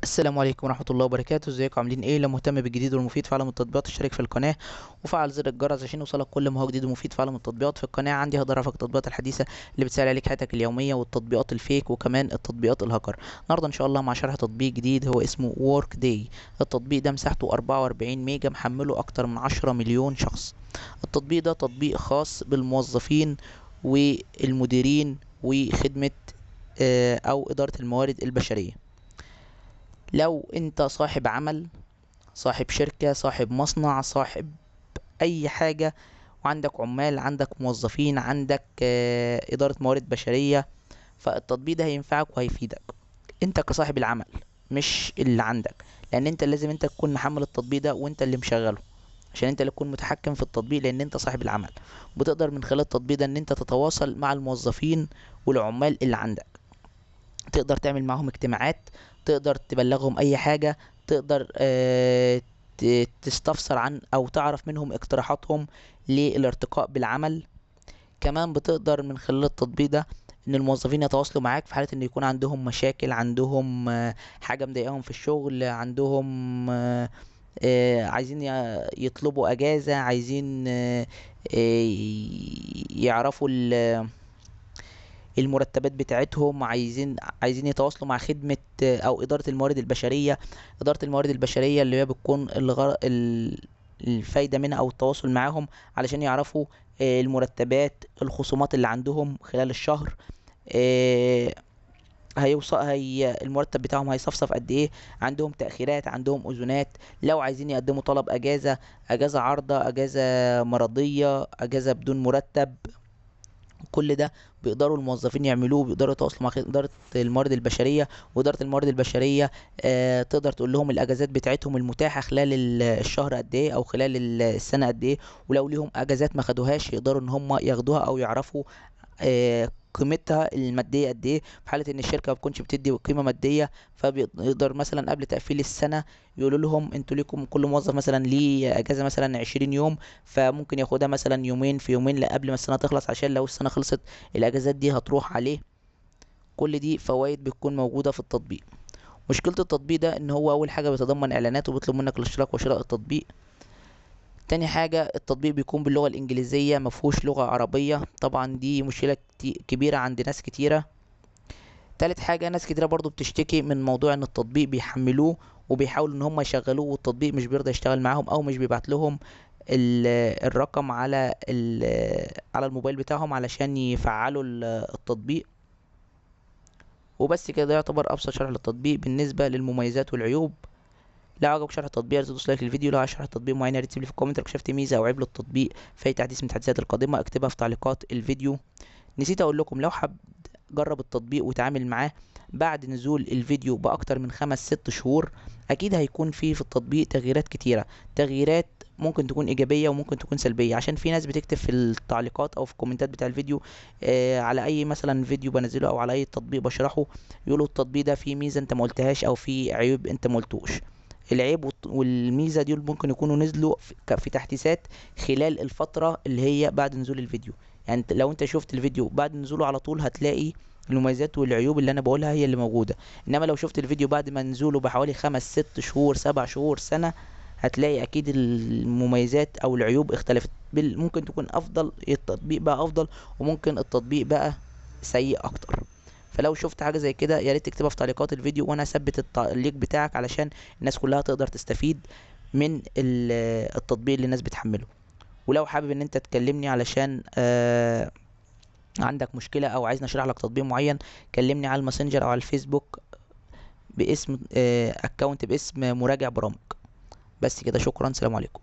السلام عليكم ورحمة الله وبركاته. ازيكم عاملين ايه؟ لو مهتم بالجديد والمفيد في عالم التطبيقات اشترك في القناة وفعل زر الجرس عشان يوصلك كل ما هو جديد ومفيد في عالم التطبيقات. في القناة عندي هقدر افك التطبيقات الحديثة اللي بتسهل عليك حياتك اليومية والتطبيقات الفيك وكمان التطبيقات الهاكر. النهارده ان شاء الله مع شرح تطبيق جديد هو اسمه وورك داي. التطبيق ده مساحته 44 ميجا، محمله اكتر من 10 مليون شخص. التطبيق ده تطبيق خاص بالموظفين والمديرين وخدمة او ادارة الموارد البشرية. لو انت صاحب عمل، صاحب شركة، صاحب مصنع، صاحب اي حاجة، وعندك عمال، عندك موظفين، عندك ادارة موارد بشرية، فالتطبيق ده هينفعك وهيفيدك انت كصاحب العمل، مش اللي عندك. لان انت لازم انت تكون محمل التطبيق ده وانت اللي مشغله، عشان انت اللي تكون متحكم في التطبيق، لان انت صاحب العمل. بتقدر من خلال التطبيق ده ان انت تتواصل مع الموظفين والعمال اللي عندك، تقدر تعمل معاهم اجتماعات، تقدر تبلغهم اي حاجة، تقدر تستفسر عن او تعرف منهم اقتراحاتهم للارتقاء بالعمل. كمان بتقدر من خلال التطبيق ده ان الموظفين يتواصلوا معاك في حالة ان يكون عندهم مشاكل، عندهم حاجة مضايقاهم في الشغل، عندهم عايزين يطلبوا اجازة، عايزين يعرفوا المرتبات بتاعتهم، عايزين يتواصلوا مع خدمة او إدارة الموارد البشرية. إدارة الموارد البشرية اللي هي بتكون الفايدة منها او التواصل معاهم علشان يعرفوا المرتبات، الخصومات اللي عندهم خلال الشهر، آه، هي المرتب بتاعهم هيصفصف قد ايه، عندهم تأخيرات، عندهم أذونات، لو عايزين يقدموا طلب اجازة، اجازة عارضة، اجازة مرضية، اجازة بدون مرتب. كل ده بيقدروا الموظفين يعملوه، بيقدروا يتواصلوا مع إدارة الموارد البشرية. وإدارة الموارد البشرية تقدر تقول لهم الأجازات بتاعتهم المتاحة خلال الشهر قد إيه أو خلال السنة قد إيه، ولو ليهم أجازات ما خدوهاش يقدروا إن هم ياخدوها أو يعرفوا قيمتها المادية قد ايه. في حالة ان الشركة ما بتكونش بتدي قيمة مادية، فبيقدر مثلا قبل تقفيل السنة يقولوا لهم انتوا ليكم كل موظف مثلا ليه اجازة مثلا 20 يوم، فممكن ياخدها مثلا يومين في يومين قبل ما السنة تخلص، عشان لو السنة خلصت الاجازات دي هتروح عليه. كل دي فوائد بتكون موجودة في التطبيق. مشكلة التطبيق ده ان هو اول حاجة بيتضمن اعلانات وبيطلب منك الاشتراك وشراء التطبيق. تاني حاجة التطبيق بيكون باللغة الإنجليزية، مفهوش لغة عربية، طبعا دي مشكلة كبيرة عند ناس كتيرة. تالت حاجة ناس كتيرة برضو بتشتكي من موضوع ان التطبيق بيحملوه وبيحاولوا ان هم يشغلوه والتطبيق مش بيرضى يشتغل معاهم او مش بيبعت لهم الرقم على الموبايل بتاعهم علشان يفعلوا التطبيق. وبس كده، ده يعتبر ابسط شرح للتطبيق بالنسبة للمميزات والعيوب. لو عجبك شرح التطبيق يا ريت تدوس لايك للفيديو. لو عايز شرح تطبيق معين يا ريت تسيب لي في الكومنت لو اكتشفت ميزه او عيب للتطبيق في اي تحديث من التحديثات القادمه اكتبها في تعليقات الفيديو. نسيت اقول لكم، لو حد جرب التطبيق وتعامل معاه بعد نزول الفيديو باكتر من 5-6 شهور، اكيد هيكون في التطبيق تغييرات كتيره. تغييرات ممكن تكون ايجابيه وممكن تكون سلبيه، عشان في ناس بتكتب في التعليقات او في الكومنتات بتاع الفيديو على اي مثلا فيديو بنزله او على اي تطبيق بشرحه، يقولوا التطبيق ده فيه ميزه انت ما قلتهاش او فيه عيوب انت ما قلتوش. العيب والميزه دي ممكن يكونوا نزلوا في تحديثات خلال الفتره اللي هي بعد نزول الفيديو. يعني لو انت شفت الفيديو بعد نزوله على طول هتلاقي المميزات والعيوب اللي انا بقولها هي اللي موجوده. انما لو شفت الفيديو بعد ما نزوله بحوالي 5-6 شهور 7 شهور سنه، هتلاقي اكيد المميزات او العيوب اختلفت. ممكن تكون افضل، التطبيق بقى افضل، وممكن التطبيق بقى سيء اكتر. فلو شفت حاجه زي كده يا ريت تكتبها في تعليقات الفيديو وانا هثبت التعليق بتاعك علشان الناس كلها تقدر تستفيد من التطبيق اللي الناس بتحمله. ولو حابب ان انت تكلمني علشان عندك مشكلة او عايز نشرح لك تطبيق معين، كلمني على الماسنجر او على الفيسبوك باسم اكونت باسم مراجع برامج. بس كده، شكرا، سلام عليكم.